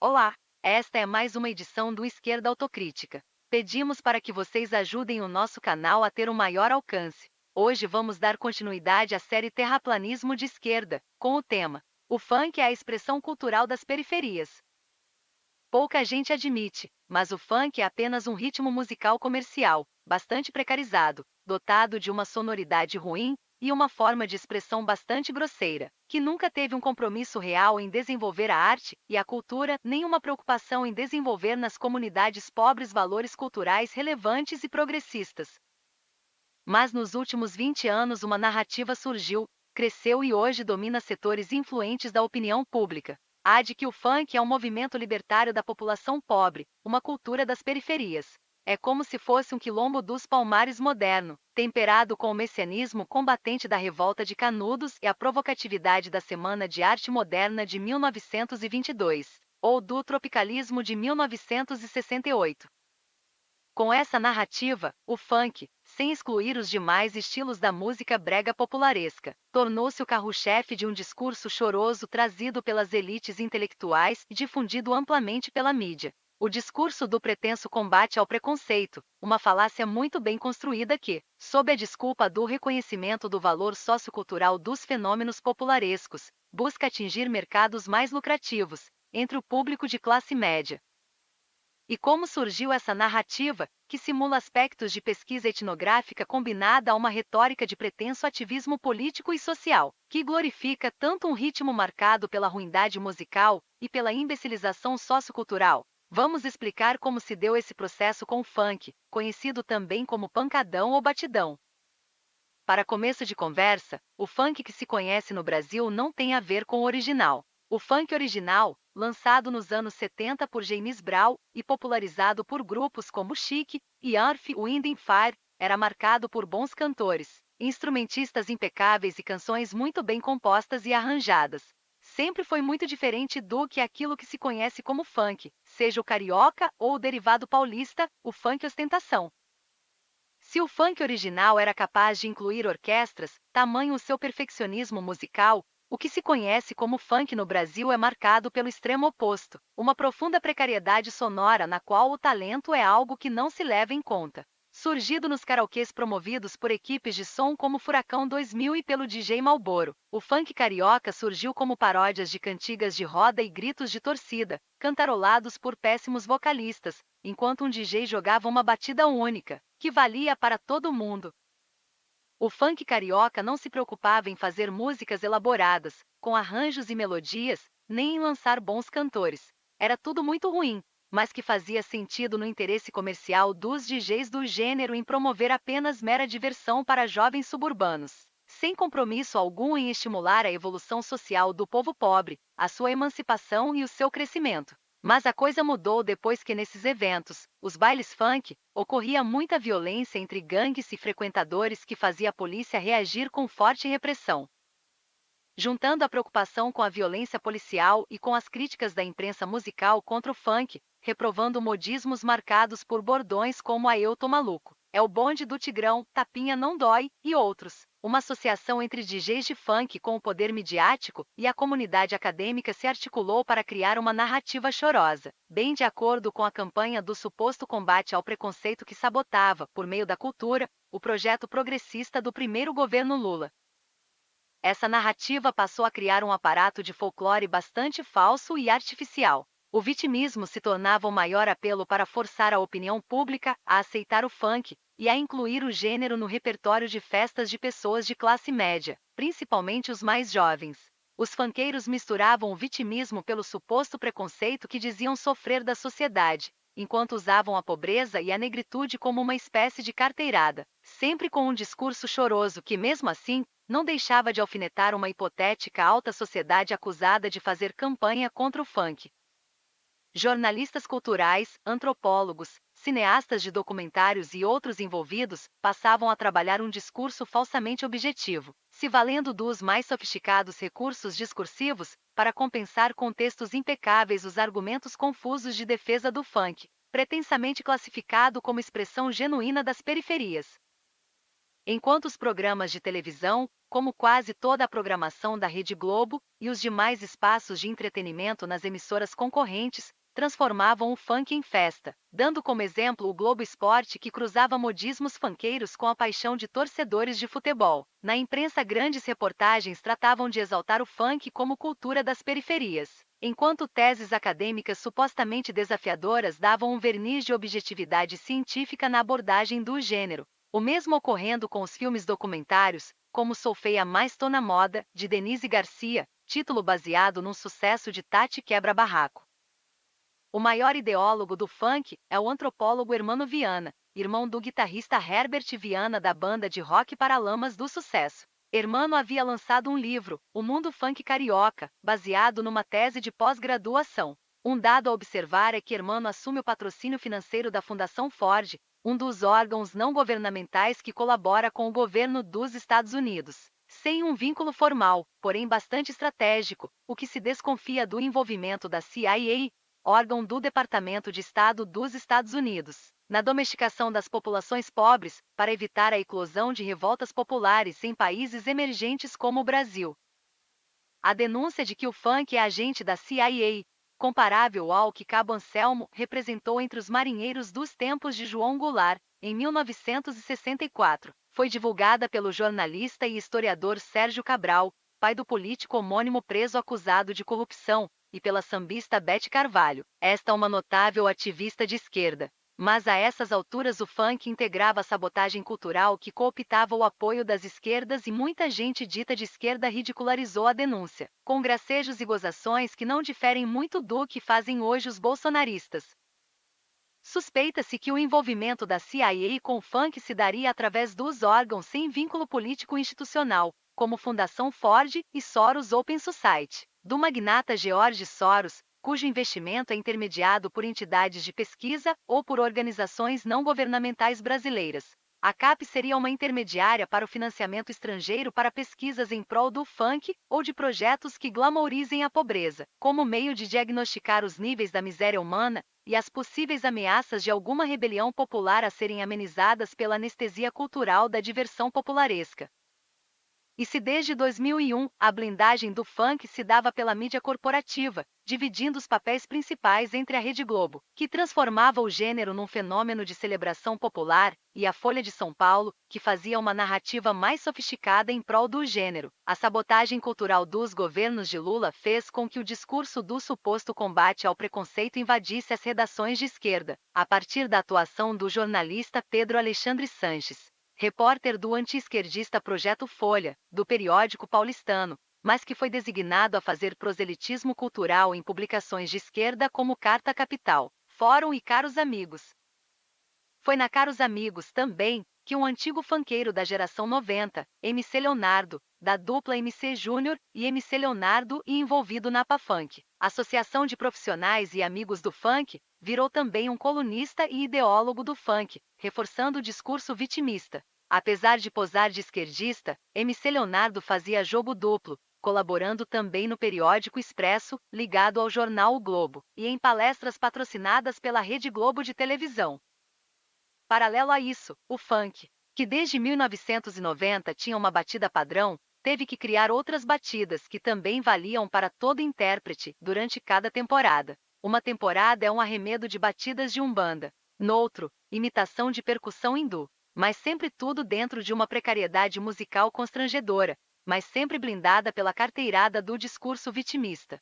Olá, esta é mais uma edição do Esquerda Autocrítica. Pedimos para que vocês ajudem o nosso canal a ter um maior alcance. Hoje vamos dar continuidade à série Terraplanismo de Esquerda, com o tema O funk é a expressão cultural das periferias. Pouca gente admite, mas o funk é apenas um ritmo musical comercial, bastante precarizado, dotado de uma sonoridade ruim e uma forma de expressão bastante grosseira, que nunca teve um compromisso real em desenvolver a arte e a cultura, nem uma preocupação em desenvolver nas comunidades pobres valores culturais relevantes e progressistas. Mas nos últimos 20 anos uma narrativa surgiu, cresceu e hoje domina setores influentes da opinião pública. A de que o funk é um movimento libertário da população pobre, uma cultura das periferias. É como se fosse um quilombo dos Palmares moderno, temperado com o messianismo combatente da Revolta de Canudos e a provocatividade da Semana de Arte Moderna de 1922, ou do tropicalismo de 1968. Com essa narrativa, o funk, sem excluir os demais estilos da música brega popularesca, tornou-se o carro-chefe de um discurso choroso trazido pelas elites intelectuais e difundido amplamente pela mídia. O discurso do pretenso combate ao preconceito, uma falácia muito bem construída que, sob a desculpa do reconhecimento do valor sociocultural dos fenômenos popularescos, busca atingir mercados mais lucrativos, entre o público de classe média. E como surgiu essa narrativa, que simula aspectos de pesquisa etnográfica combinada a uma retórica de pretenso ativismo político e social, que glorifica tanto um ritmo marcado pela ruindade musical e pela imbecilização sociocultural? Vamos explicar como se deu esse processo com o funk, conhecido também como pancadão ou batidão. Para começo de conversa, o funk que se conhece no Brasil não tem a ver com o original. O funk original, lançado nos anos 70 por James Brown e popularizado por grupos como Chic e Earth, Wind and Fire, era marcado por bons cantores, instrumentistas impecáveis e canções muito bem compostas e arranjadas. Sempre foi muito diferente do que aquilo que se conhece como funk, seja o carioca ou o derivado paulista, o funk ostentação. Se o funk original era capaz de incluir orquestras, tamanho o seu perfeccionismo musical, o que se conhece como funk no Brasil é marcado pelo extremo oposto, uma profunda precariedade sonora na qual o talento é algo que não se leva em conta. Surgido nos karaokês promovidos por equipes de som como Furacão 2000 e pelo DJ Malboro, o funk carioca surgiu como paródias de cantigas de roda e gritos de torcida, cantarolados por péssimos vocalistas, enquanto um DJ jogava uma batida única, que valia para todo mundo. O funk carioca não se preocupava em fazer músicas elaboradas, com arranjos e melodias, nem em lançar bons cantores. Era tudo muito ruim, mas que fazia sentido no interesse comercial dos DJs do gênero em promover apenas mera diversão para jovens suburbanos, sem compromisso algum em estimular a evolução social do povo pobre, a sua emancipação e o seu crescimento. Mas a coisa mudou depois que nesses eventos, os bailes funk, ocorria muita violência entre gangues e frequentadores que fazia a polícia reagir com forte repressão. Juntando a preocupação com a violência policial e com as críticas da imprensa musical contra o funk, reprovando modismos marcados por bordões como a "eu tô maluco", "é o bonde do Tigrão", "tapinha não dói" e outros. Uma associação entre DJs de funk com o poder midiático e a comunidade acadêmica se articulou para criar uma narrativa chorosa, bem de acordo com a campanha do suposto combate ao preconceito que sabotava, por meio da cultura, o projeto progressista do primeiro governo Lula. Essa narrativa passou a criar um aparato de folclore bastante falso e artificial. O vitimismo se tornava o maior apelo para forçar a opinião pública a aceitar o funk e a incluir o gênero no repertório de festas de pessoas de classe média, principalmente os mais jovens. Os funkeiros misturavam o vitimismo pelo suposto preconceito que diziam sofrer da sociedade, enquanto usavam a pobreza e a negritude como uma espécie de carteirada, sempre com um discurso choroso que, mesmo assim, não deixava de alfinetar uma hipotética alta sociedade acusada de fazer campanha contra o funk. Jornalistas culturais, antropólogos, cineastas de documentários e outros envolvidos passavam a trabalhar um discurso falsamente objetivo, se valendo dos mais sofisticados recursos discursivos para compensar com textos impecáveis os argumentos confusos de defesa do funk, pretensamente classificado como expressão genuína das periferias. Enquanto os programas de televisão, como quase toda a programação da Rede Globo e os demais espaços de entretenimento nas emissoras concorrentes, transformavam o funk em festa, dando como exemplo o Globo Esporte, que cruzava modismos funkeiros com a paixão de torcedores de futebol. Na imprensa, grandes reportagens tratavam de exaltar o funk como cultura das periferias, enquanto teses acadêmicas supostamente desafiadoras davam um verniz de objetividade científica na abordagem do gênero. O mesmo ocorrendo com os filmes documentários, como Sou Feia, Mas Tô na Moda, de Denise Garcia, título baseado num sucesso de Tati Quebra-Barraco. O maior ideólogo do funk é o antropólogo Hermano Viana, irmão do guitarrista Herbert Viana da banda de rock Paralamas do Sucesso. Hermano havia lançado um livro, O Mundo Funk Carioca, baseado numa tese de pós-graduação. Um dado a observar é que Hermano assume o patrocínio financeiro da Fundação Ford, um dos órgãos não governamentais que colabora com o governo dos Estados Unidos, sem um vínculo formal, porém bastante estratégico, o que se desconfia do envolvimento da CIA, órgão do Departamento de Estado dos Estados Unidos, na domesticação das populações pobres, para evitar a eclosão de revoltas populares em países emergentes como o Brasil. A denúncia de que o funk é agente da CIA, comparável ao que Cabo Anselmo representou entre os marinheiros dos tempos de João Goulart, em 1964, foi divulgada pelo jornalista e historiador Sérgio Cabral, pai do político homônimo preso acusado de corrupção, e pela sambista Bete Carvalho, esta uma notável ativista de esquerda. Mas a essas alturas o funk integrava a sabotagem cultural que cooptava o apoio das esquerdas, e muita gente dita de esquerda ridicularizou a denúncia, com gracejos e gozações que não diferem muito do que fazem hoje os bolsonaristas. Suspeita-se que o envolvimento da CIA com o funk se daria através dos órgãos sem vínculo político institucional, como Fundação Ford e Soros Open Society, do magnata George Soros, cujo investimento é intermediado por entidades de pesquisa ou por organizações não governamentais brasileiras. A CAP seria uma intermediária para o financiamento estrangeiro para pesquisas em prol do funk ou de projetos que glamourizem a pobreza, como meio de diagnosticar os níveis da miséria humana e as possíveis ameaças de alguma rebelião popular a serem amenizadas pela anestesia cultural da diversão popularesca. E se desde 2001 a blindagem do funk se dava pela mídia corporativa, dividindo os papéis principais entre a Rede Globo, que transformava o gênero num fenômeno de celebração popular, e a Folha de São Paulo, que fazia uma narrativa mais sofisticada em prol do gênero, a sabotagem cultural dos governos de Lula fez com que o discurso do suposto combate ao preconceito invadisse as redações de esquerda, a partir da atuação do jornalista Pedro Alexandre Sanches, repórter do anti-esquerdista Projeto Folha, do periódico paulistano, mas que foi designado a fazer proselitismo cultural em publicações de esquerda como Carta Capital, Fórum e Caros Amigos. Foi na Caros Amigos também que um antigo funkeiro da geração 90, MC Leonardo, da dupla MC Júnior e MC Leonardo, e envolvido na PAFunk, Associação de Profissionais e Amigos do Funk, virou também um colunista e ideólogo do funk, reforçando o discurso vitimista. Apesar de posar de esquerdista, MC Leonardo fazia jogo duplo, colaborando também no periódico Expresso, ligado ao jornal O Globo, e em palestras patrocinadas pela Rede Globo de televisão. Paralelo a isso, o funk, que desde 1990 tinha uma batida padrão, teve que criar outras batidas que também valiam para todo intérprete durante cada temporada. Uma temporada é um arremedo de batidas de umbanda, noutro, imitação de percussão hindu, mas sempre tudo dentro de uma precariedade musical constrangedora, mas sempre blindada pela carteirada do discurso vitimista.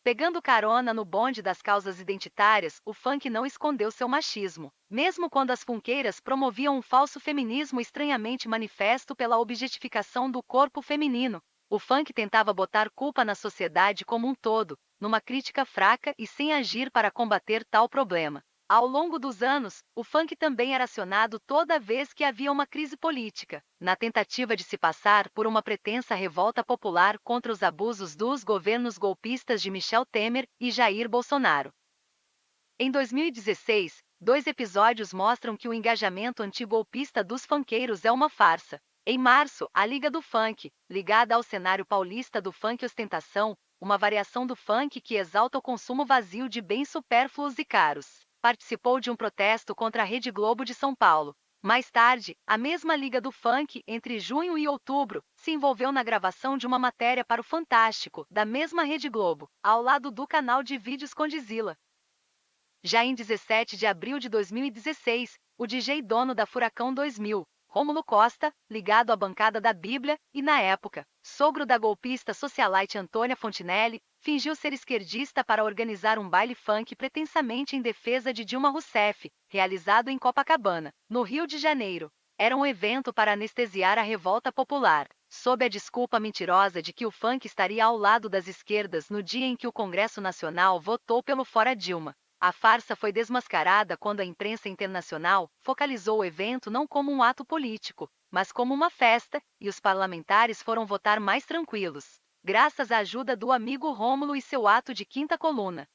Pegando carona no bonde das causas identitárias, o funk não escondeu seu machismo, mesmo quando as funkeiras promoviam um falso feminismo estranhamente manifesto pela objetificação do corpo feminino. O funk tentava botar culpa na sociedade como um todo, numa crítica fraca e sem agir para combater tal problema. Ao longo dos anos, o funk também era acionado toda vez que havia uma crise política, na tentativa de se passar por uma pretensa revolta popular contra os abusos dos governos golpistas de Michel Temer e Jair Bolsonaro. Em 2016, 2 episódios mostram que o engajamento antigolpista dos funkeiros é uma farsa. Em março, a Liga do Funk, ligada ao cenário paulista do funk ostentação, uma variação do funk que exalta o consumo vazio de bens supérfluos e caros, participou de um protesto contra a Rede Globo de São Paulo. Mais tarde, a mesma Liga do Funk, entre junho e outubro, se envolveu na gravação de uma matéria para o Fantástico, da mesma Rede Globo, ao lado do canal de vídeos Condzilla. Já em 17 de abril de 2016, o DJ dono da Furacão 2000, Rômulo Costa, ligado à bancada da Bíblia e, na época, sogro da golpista socialite Antônia Fontinelli, fingiu ser esquerdista para organizar um baile funk pretensamente em defesa de Dilma Rousseff, realizado em Copacabana, no Rio de Janeiro. Era um evento para anestesiar a revolta popular, sob a desculpa mentirosa de que o funk estaria ao lado das esquerdas no dia em que o Congresso Nacional votou pelo Fora Dilma. A farsa foi desmascarada quando a imprensa internacional focalizou o evento não como um ato político, mas como uma festa, e os parlamentares foram votar mais tranquilos, graças à ajuda do amigo Rômulo e seu ato de quinta coluna.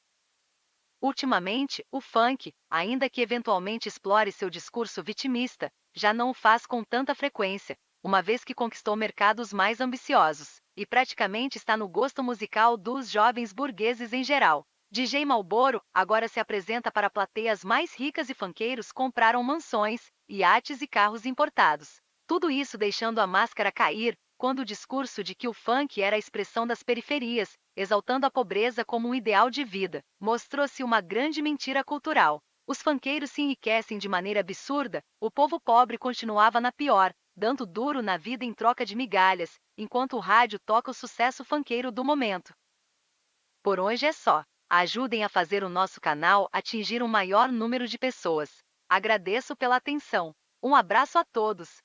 Ultimamente, o funk, ainda que eventualmente explore seu discurso vitimista, já não o faz com tanta frequência, uma vez que conquistou mercados mais ambiciosos, e praticamente está no gosto musical dos jovens burgueses em geral. DJ Malboro agora se apresenta para plateias mais ricas e funkeiros compraram mansões, iates e carros importados. Tudo isso deixando a máscara cair, quando o discurso de que o funk era a expressão das periferias, exaltando a pobreza como um ideal de vida, mostrou-se uma grande mentira cultural. Os funkeiros se enriquecem de maneira absurda, o povo pobre continuava na pior, dando duro na vida em troca de migalhas, enquanto o rádio toca o sucesso funkeiro do momento. Por hoje é só. Ajudem a fazer o nosso canal atingir um maior número de pessoas. Agradeço pela atenção. Um abraço a todos.